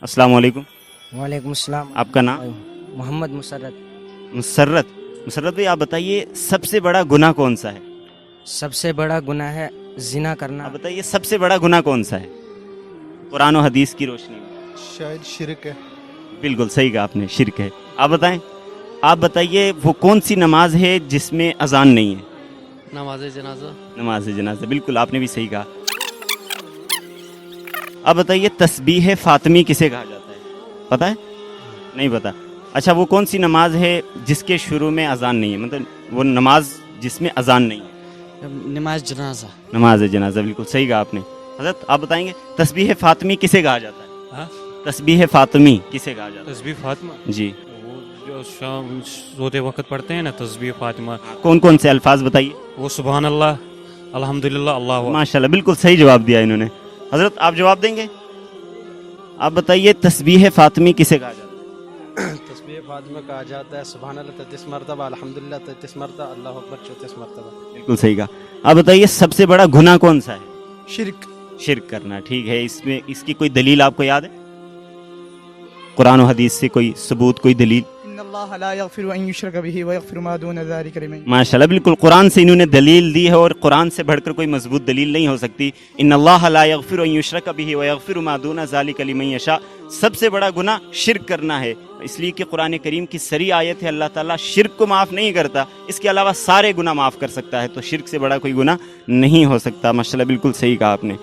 السلام علیکم. وعلیکم السلام. آپ کا نام؟ محمد مسرت. مسرت بھائی، آپ بتائیے سب سے بڑا گناہ کون سا ہے؟ سب سے بڑا گناہ ہے زنا کرنا. آپ بتائیے سب سے بڑا گناہ کون سا ہے قرآن و حدیث کی روشنی میں؟ شاید شرک ہے. بالکل صحیح کہا آپ نے، شرک ہے. آپ بتائیں، آپ بتائیے وہ کون سی نماز ہے جس میں اذان نہیں ہے؟ نماز جنازہ. نماز جنازہ، بالکل آپ نے بھی صحیح کہا. آپ بتائیے تسبیح فاطمی کسے کہا جاتا ہے؟ پتہ ہے؟ نہیں پتہ. اچھا، وہ کون سی نماز ہے جس کے شروع میں اذان نہیں ہے، مطلب وہ نماز جس میں اذان نہیں ہے؟ نماز جنازہ. نماز جنازہ، بالکل صحیح کہا آپ نے. حضرت آپ بتائیں گے تسبیح فاطمی کسے کہا جاتا ہے؟ ہاں؟ تسبیح فاطمی کسے کہا جاتا تسبیح فاطمہ ہے؟ جی. وہ جو شام سوتے وقت پڑھتے ہیں نا تسبیح فاطمہ. کون کون سے الفاظ بتائیے؟ وہ سبحان اللہ، الحمدللہ، اللہ ماشاءاللہ، بالکل صحیح جواب دیا انہوں نے. حضرت آپ جواب دیں گے؟ آپ بتائیے تسبیح فاطمی کسے کہا جاتا ہے؟ تسبیح فاطمہ کہا جاتا ہے سبحان اللہ 33 مرتبہ، الحمدللہ 33 مرتبہ، اللہ اکبر 34 مرتبہ. بالکل صحیح کہا. آپ بتائیے سب سے بڑا گناہ کون سا ہے؟ شرک. شرک کرنا. ٹھیک ہے، اس میں اس کی کوئی دلیل آپ کو یاد ہے؟ قرآن و حدیث سے کوئی ثبوت، کوئی دلیل؟ ان اللہ لا یغفر ان یشرک به ویغفر ما دون ذلک لمن. ماشاءاللہ، بالکل قرآن سے انہوں نے دلیل دی ہے، اور قرآن سے بڑھ کر کوئی مضبوط دلیل نہیں ہو سکتی. ان اللہ لا یغفر ان یشرک به ویغفر ما دون ذلک لمن یشاء. سب سے بڑا گناہ شرک کرنا ہے، اس لیے کہ قرآن کریم کی صریح آیت ہے اللہ تعالیٰ شرک کو معاف نہیں کرتا، اس کے علاوہ سارے گناہ معاف کر سکتا ہے، تو شرک سے بڑا کوئی گناہ نہیں ہو سکتا. ماشاءاللہ، بالکل صحیح کہا آپ نے.